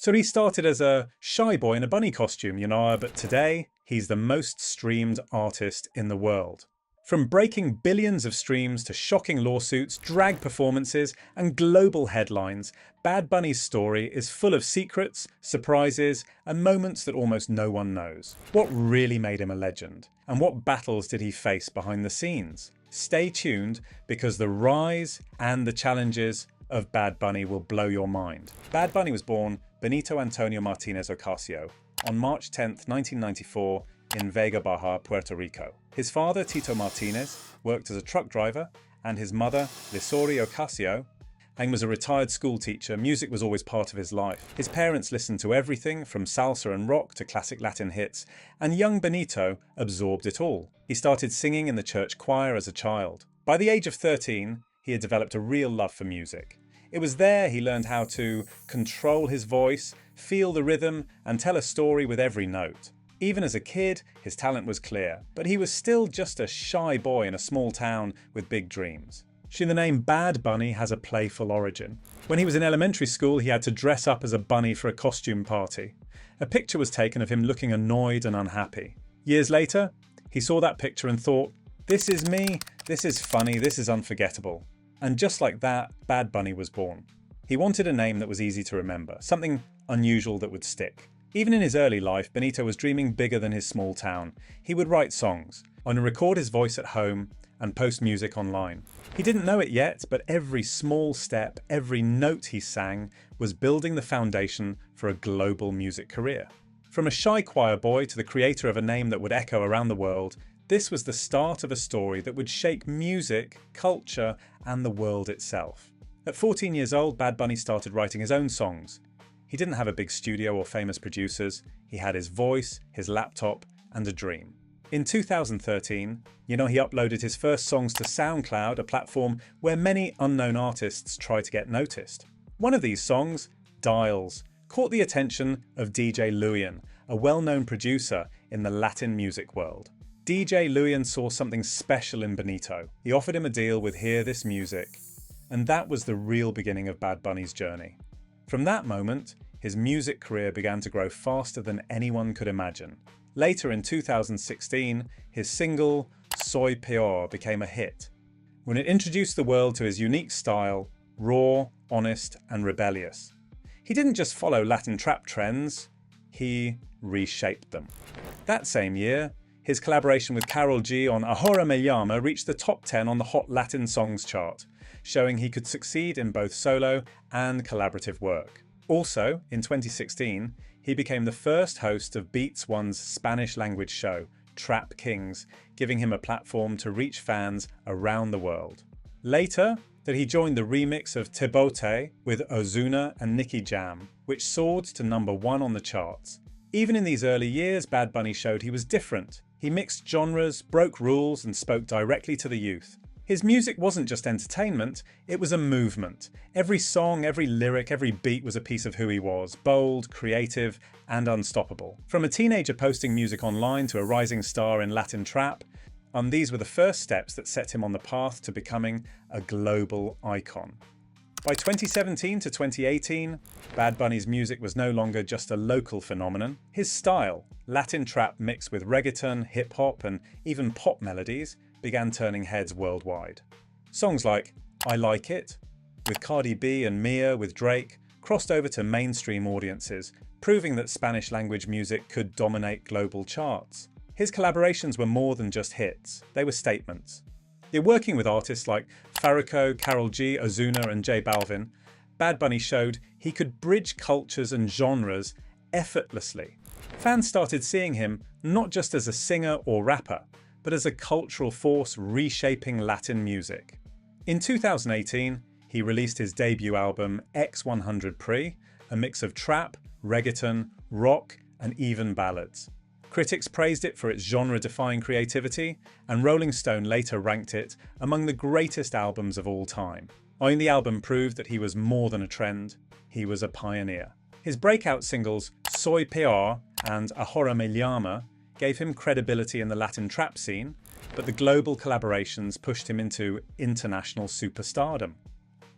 So he started as a shy boy in a bunny costume, but today he's the most streamed artist in the world. From breaking billions of streams to shocking lawsuits, drag performances, and global headlines, Bad Bunny's story is full of secrets, surprises, and moments that almost no one knows. What really made him a legend? And what battles did he face behind the scenes? Stay tuned, because the rise and the challenges of Bad Bunny will blow your mind. Bad Bunny was born Benito Antonio Martínez Ocasio on March 10, 1994, in Vega Baja, Puerto Rico. His father, Tito Martinez, worked as a truck driver, and his mother, Lisori Ocasio, was a retired school teacher. Music was always part of his life. His parents listened to everything from salsa and rock to classic Latin hits, and young Benito absorbed it all. He started singing in the church choir as a child. By the age of 13, he had developed a real love for music. It was there he learned how to control his voice, feel the rhythm, and tell a story with every note. Even as a kid, his talent was clear, but he was still just a shy boy in a small town with big dreams. The name Bad Bunny has a playful origin. When he was in elementary school, he had to dress up as a bunny for a costume party. A picture was taken of him looking annoyed and unhappy. Years later, he saw that picture and thought, "This is me, this is funny, this is unforgettable." And just like that, Bad Bunny was born. He wanted a name that was easy to remember, something unusual that would stick. Even in his early life, Benito was dreaming bigger than his small town. He would write songs, and record his voice at home, and post music online. He didn't know it yet, but every small step, every note he sang, was building the foundation for a global music career. From a shy choir boy to the creator of a name that would echo around the world, this was the start of a story that would shake music, culture, and the world itself. At 14 years old, Bad Bunny started writing his own songs. He didn't have a big studio or famous producers. He had his voice, his laptop, and a dream. In 2013, he uploaded his first songs to SoundCloud, a platform where many unknown artists try to get noticed. One of these songs, Dials, caught the attention of DJ Luyan, a well-known producer in the Latin music world. DJ Luyan saw something special in Benito. He offered him a deal with Hear This Music, and that was the real beginning of Bad Bunny's journey. From that moment, his music career began to grow faster than anyone could imagine. Later in 2016, his single, Soy Peor, became a hit, when it introduced the world to his unique style, raw, honest, and rebellious. He didn't just follow Latin trap trends, he reshaped them. That same year, his collaboration with Karol G on Ahora Me Llama reached the top 10 on the Hot Latin Songs chart, showing he could succeed in both solo and collaborative work. Also, in 2016, he became the first host of Beats One's Spanish-language show, Trap Kings, giving him a platform to reach fans around the world. Later, that he joined the remix of Te Bote with Ozuna and Nicky Jam, which soared to #1 on the charts. Even in these early years, Bad Bunny showed he was different. He mixed genres, broke rules, and spoke directly to the youth. His music wasn't just entertainment, it was a movement. Every song, every lyric, every beat was a piece of who he was, bold, creative, and unstoppable. From a teenager posting music online to a rising star in Latin trap, these were the first steps that set him on the path to becoming a global icon. By 2017 to 2018, Bad Bunny's music was no longer just a local phenomenon. His style, Latin trap mixed with reggaeton, hip-hop, and even pop melodies, began turning heads worldwide. Songs like I Like It, with Cardi B and Mia with Drake, crossed over to mainstream audiences, proving that Spanish-language music could dominate global charts. His collaborations were more than just hits, they were statements. Working with artists like Farruko, Karol G, Ozuna, and J Balvin, Bad Bunny showed he could bridge cultures and genres effortlessly. Fans started seeing him not just as a singer or rapper, but as a cultural force reshaping Latin music. In 2018, he released his debut album X100 Pre, a mix of trap, reggaeton, rock, and even ballads. Critics praised it for its genre-defying creativity, and Rolling Stone later ranked it among the greatest albums of all time. The album proved that he was more than a trend, he was a pioneer. His breakout singles Soy Peor and Ahora Me Llama gave him credibility in the Latin trap scene, but the global collaborations pushed him into international superstardom.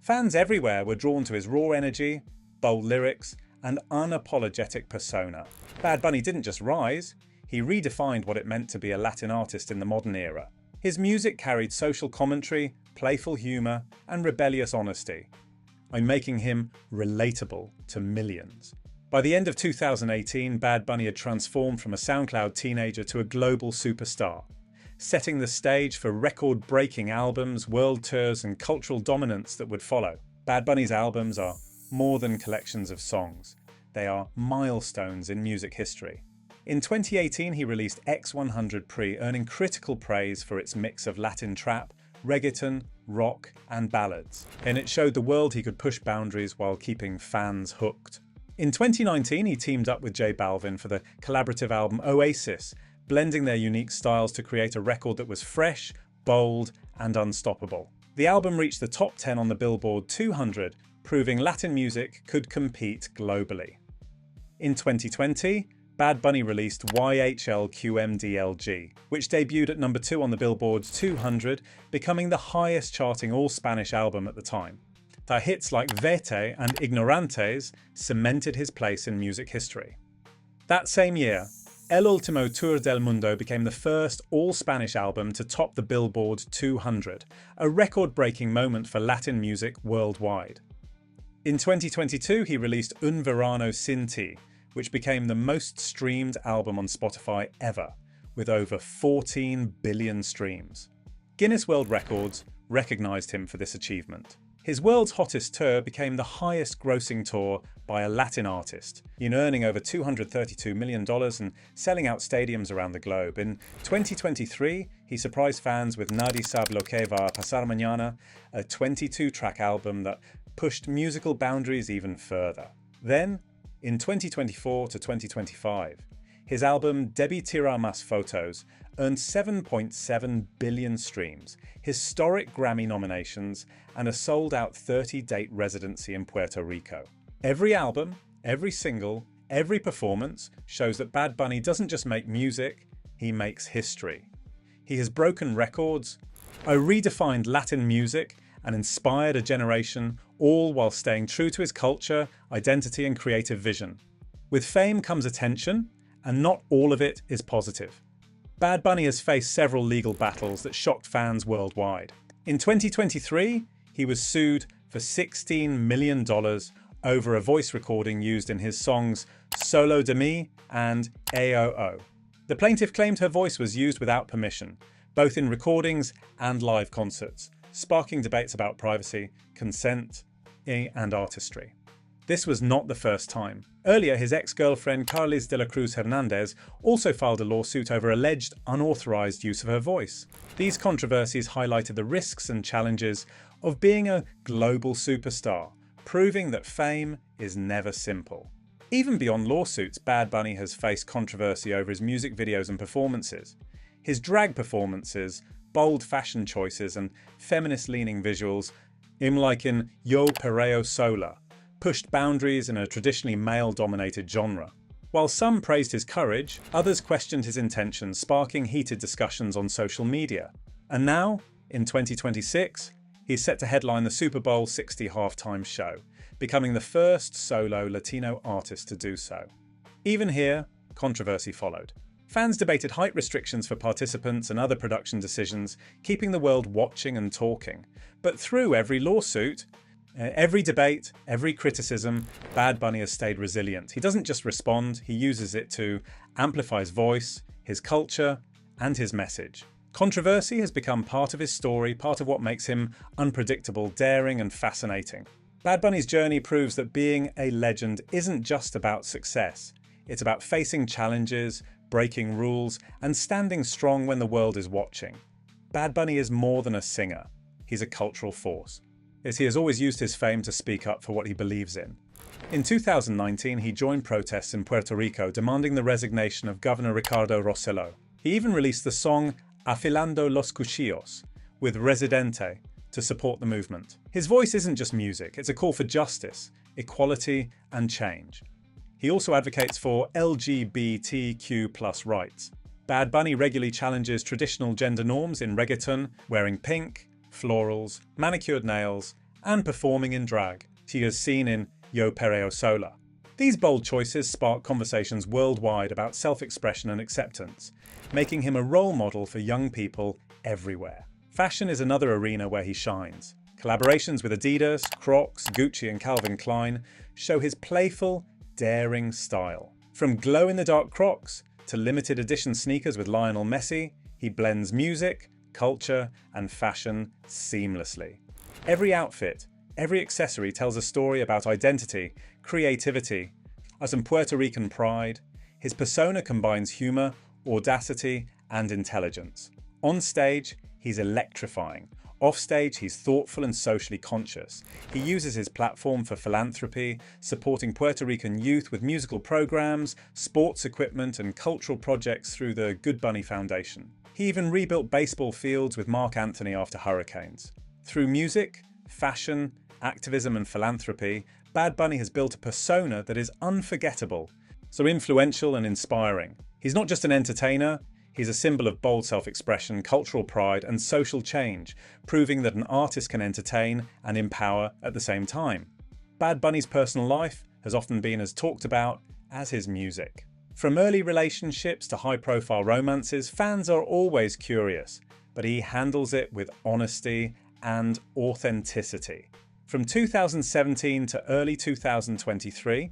Fans everywhere were drawn to his raw energy, bold lyrics, and unapologetic persona. Bad Bunny didn't just rise, he redefined what it meant to be a Latin artist in the modern era. His music carried social commentary, playful humour, and rebellious honesty, making him relatable to millions. By the end of 2018, Bad Bunny had transformed from a SoundCloud teenager to a global superstar, setting the stage for record-breaking albums, world tours, and cultural dominance that would follow. Bad Bunny's albums are more than collections of songs. They are milestones in music history. In 2018, he released X100 Pre, earning critical praise for its mix of Latin trap, reggaeton, rock, and ballads. And it showed the world he could push boundaries while keeping fans hooked. In 2019, he teamed up with J Balvin for the collaborative album Oasis, blending their unique styles to create a record that was fresh, bold, and unstoppable. The album reached the top 10 on the Billboard 200, proving Latin music could compete globally. In 2020, Bad Bunny released YHLQMDLG, which debuted at number 2 on the Billboard 200, becoming the highest charting all-Spanish album at the time. Their hits like Vete and Ignorantes cemented his place in music history. That same year, El Último Tour del Mundo became the first all-Spanish album to top the Billboard 200, a record-breaking moment for Latin music worldwide. In 2022, he released Un Verano Sin Ti, which became the most streamed album on Spotify ever, with over 14 billion streams. Guinness World Records recognized him for this achievement. His World's Hottest Tour became the highest grossing tour by a Latin artist, earning over $232 million and selling out stadiums around the globe. In 2023, he surprised fans with Nadie Sabe Lo Que Va a Pasar Mañana, a 22-track album that pushed musical boundaries even further. Then, in 2024 to 2025, his album Debí Tirar Más Fotos earned 7.7 billion streams, historic Grammy nominations, and a sold-out 30-date residency in Puerto Rico. Every album, every single, every performance shows that Bad Bunny doesn't just make music, he makes history. He has broken records, redefined Latin music, and inspired a generation, all while staying true to his culture, identity, and creative vision. With fame comes attention, and not all of it is positive. Bad Bunny has faced several legal battles that shocked fans worldwide. In 2023, he was sued for $16 million over a voice recording used in his songs Solo de Mi and AOO. The plaintiff claimed her voice was used without permission, both in recordings and live concerts, sparking debates about privacy, consent, and artistry. This was not the first time. Earlier, his ex-girlfriend Carlis de la Cruz Hernandez also filed a lawsuit over alleged unauthorized use of her voice. These controversies highlighted the risks and challenges of being a global superstar, proving that fame is never simple. Even beyond lawsuits, Bad Bunny has faced controversy over his music videos and performances. His drag performances, bold fashion choices, and feminist-leaning visuals, like in Yo Perreo Sola, pushed boundaries in a traditionally male-dominated genre. While some praised his courage, others questioned his intentions, sparking heated discussions on social media. And now, in 2026, he's set to headline the Super Bowl 60 halftime show, becoming the first solo Latino artist to do so. Even here, controversy followed. Fans debated height restrictions for participants and other production decisions, keeping the world watching and talking. But through every lawsuit, every debate, every criticism, Bad Bunny has stayed resilient. He doesn't just respond, he uses it to amplify his voice, his culture, and his message. Controversy has become part of his story, part of what makes him unpredictable, daring, and fascinating. Bad Bunny's journey proves that being a legend isn't just about success. It's about facing challenges, breaking rules, and standing strong when the world is watching. Bad Bunny is more than a singer. He's a cultural force, as he has always used his fame to speak up for what he believes in. In 2019, he joined protests in Puerto Rico demanding the resignation of Governor Ricardo Rosselló. He even released the song Afilando los Cuchillos with Residente to support the movement. His voice isn't just music, it's a call for justice, equality, and change. He also advocates for LGBTQ+ rights. Bad Bunny regularly challenges traditional gender norms in reggaeton, wearing pink, florals, manicured nails, and performing in drag. He is seen in Yo Perreo Sola. These bold choices spark conversations worldwide about self-expression and acceptance, making him a role model for young people everywhere. Fashion is another arena where he shines. Collaborations with Adidas, Crocs, Gucci and Calvin Klein show his playful, daring style. From glow-in-the-dark Crocs to limited edition sneakers with Lionel Messi, he blends music, culture and fashion seamlessly. Every outfit, every accessory tells a story about identity, creativity, and some Puerto Rican pride. His persona combines humor, audacity and intelligence. On stage, he's electrifying. Off stage, he's thoughtful and socially conscious. He uses his platform for philanthropy, supporting Puerto Rican youth with musical programs, sports equipment and cultural projects through the Good Bunny Foundation. He even rebuilt baseball fields with Mark Anthony after hurricanes. Through music, fashion, activism and philanthropy, Bad Bunny has built a persona that is unforgettable, so influential and inspiring. He's not just an entertainer, he's a symbol of bold self-expression, cultural pride and social change, proving that an artist can entertain and empower at the same time. Bad Bunny's personal life has often been as talked about as his music. From early relationships to high-profile romances, fans are always curious, but he handles it with honesty and authenticity. From 2017 to early 2023,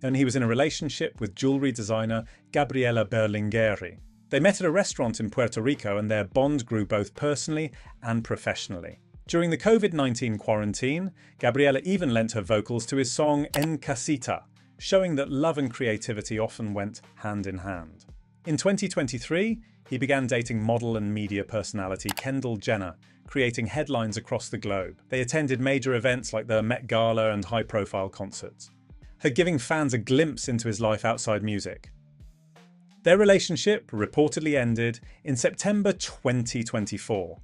and he was in a relationship with jewelry designer Gabriela Berlingeri. They met at a restaurant in Puerto Rico and their bond grew both personally and professionally. During the COVID-19 quarantine, Gabriela even lent her vocals to his song En Casita, showing that love and creativity often went hand in hand. In 2023, he began dating model and media personality Kendall Jenner, creating headlines across the globe. They attended major events like the Met Gala and high-profile concerts, her giving fans a glimpse into his life outside music. Their relationship reportedly ended in September 2024,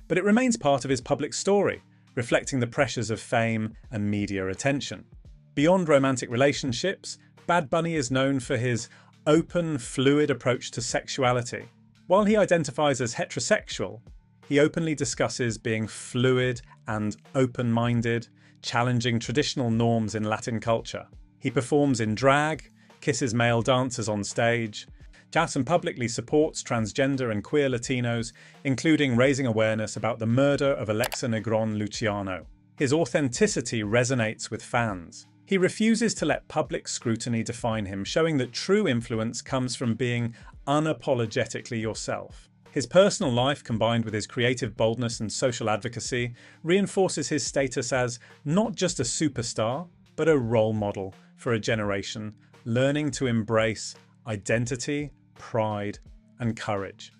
but it remains part of his public story, reflecting the pressures of fame and media attention. Beyond romantic relationships, Bad Bunny is known for his open, fluid approach to sexuality. While he identifies as heterosexual, he openly discusses being fluid and open-minded, challenging traditional norms in Latin culture. He performs in drag, kisses male dancers on stage, chats and publicly supports transgender and queer Latinos, including raising awareness about the murder of Alexa Negron Luciano. His authenticity resonates with fans. He refuses to let public scrutiny define him, showing that true influence comes from being unapologetically yourself. His personal life, combined with his creative boldness and social advocacy, reinforces his status as not just a superstar, but a role model for a generation, learning to embrace identity, pride, and courage.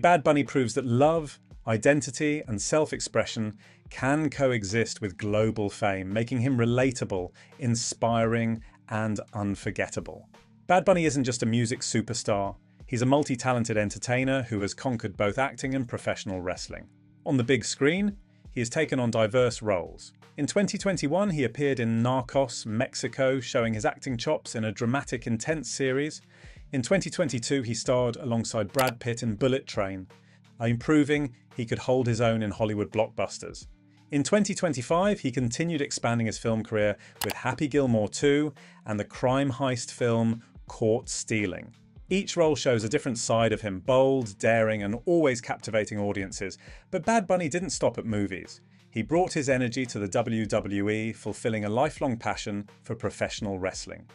Bad Bunny proves that love, identity, and self-expression can coexist with global fame, making him relatable, inspiring, and unforgettable. Bad Bunny isn't just a music superstar. He's a multi-talented entertainer who has conquered both acting and professional wrestling. On the big screen, he has taken on diverse roles. In 2021, he appeared in Narcos, Mexico, showing his acting chops in a dramatic, intense series. In 2022, he starred alongside Brad Pitt in Bullet Train, proving he could hold his own in Hollywood blockbusters. In 2025, he continued expanding his film career with Happy Gilmore 2 and the crime heist film Caught Stealing. Each role shows a different side of him, bold, daring, and always captivating audiences. But Bad Bunny didn't stop at movies. He brought his energy to the WWE, fulfilling a lifelong passion for professional wrestling.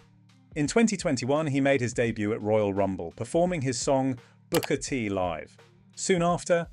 In 2021, he made his debut at Royal Rumble, performing his song Booker T live. Soon after,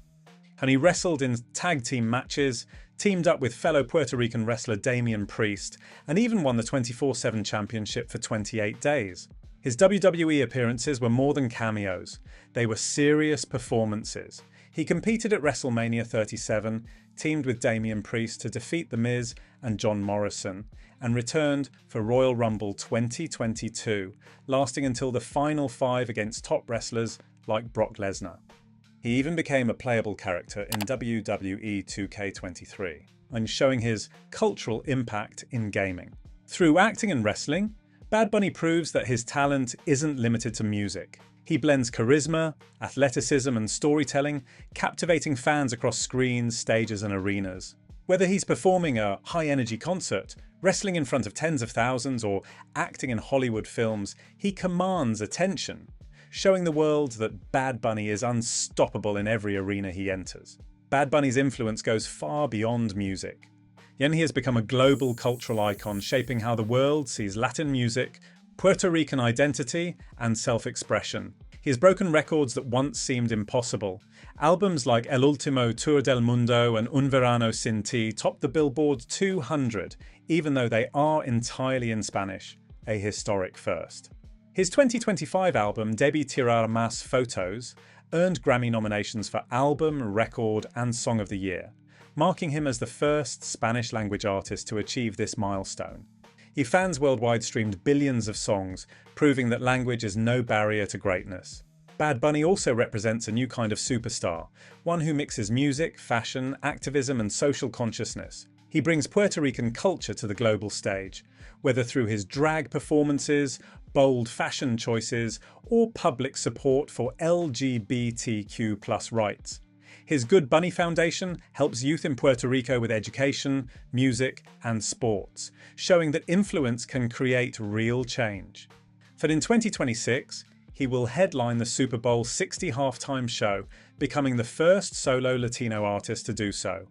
he wrestled in tag team matches, teamed up with fellow Puerto Rican wrestler Damian Priest, and even won the 24/7 championship for 28 days. His WWE appearances were more than cameos. They were serious performances. He competed at WrestleMania 37, teamed with Damian Priest to defeat The Miz and John Morrison, and returned for Royal Rumble 2022, lasting until the final 5 against top wrestlers like Brock Lesnar. He even became a playable character in WWE 2K23, and showing his cultural impact in gaming. Through acting and wrestling, Bad Bunny proves that his talent isn't limited to music. He blends charisma, athleticism, and storytelling, captivating fans across screens, stages, and arenas. Whether he's performing a high-energy concert, Wrestling in front of tens of thousands or acting in Hollywood films, he commands attention, showing the world that Bad Bunny is unstoppable in every arena he enters. Bad Bunny's influence goes far beyond music. He has become a global cultural icon, shaping how the world sees Latin music, Puerto Rican identity, and self-expression. He has broken records that once seemed impossible. Albums like El Último Tour del Mundo and Un Verano Sin Ti topped the Billboard 200, even though they are entirely in Spanish, a historic first. His 2025 album, Debí Tirar Más Fotos, earned Grammy nominations for Album, Record, and Song of the Year, marking him as the first Spanish-language artist to achieve this milestone. His fans worldwide streamed billions of songs, proving that language is no barrier to greatness. Bad Bunny also represents a new kind of superstar, one who mixes music, fashion, activism, and social consciousness. He brings Puerto Rican culture to the global stage, whether through his drag performances, bold fashion choices, or public support for LGBTQ+ rights. His Good Bunny Foundation helps youth in Puerto Rico with education, music, and sports, showing that influence can create real change. For in 2026, he will headline the Super Bowl 60 halftime show, becoming the first solo Latino artist to do so.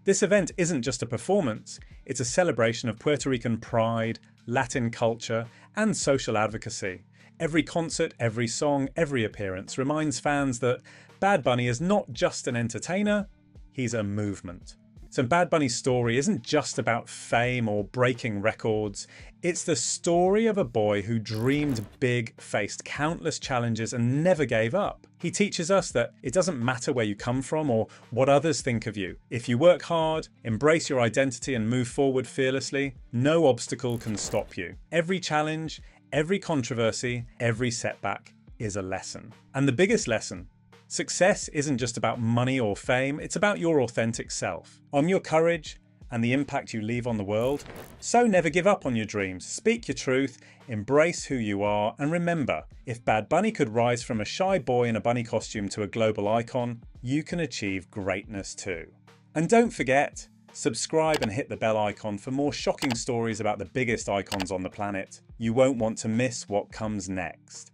This event isn't just a performance, it's a celebration of Puerto Rican pride, Latin culture, and social advocacy. Every concert, every song, every appearance reminds fans that Bad Bunny is not just an entertainer, he's a movement. So Bad Bunny's story isn't just about fame or breaking records, it's the story of a boy who dreamed big, faced countless challenges and never gave up. He teaches us that it doesn't matter where you come from or what others think of you. If you work hard, embrace your identity and move forward fearlessly, no obstacle can stop you. Every challenge, every controversy, every setback is a lesson. And the biggest lesson: success isn't just about money or fame, it's about your authentic self. On your courage and the impact you leave on the world. So never give up on your dreams, speak your truth, embrace who you are, and remember, if Bad Bunny could rise from a shy boy in a bunny costume to a global icon, you can achieve greatness too. And don't forget, subscribe and hit the bell icon for more shocking stories about the biggest icons on the planet. You won't want to miss what comes next.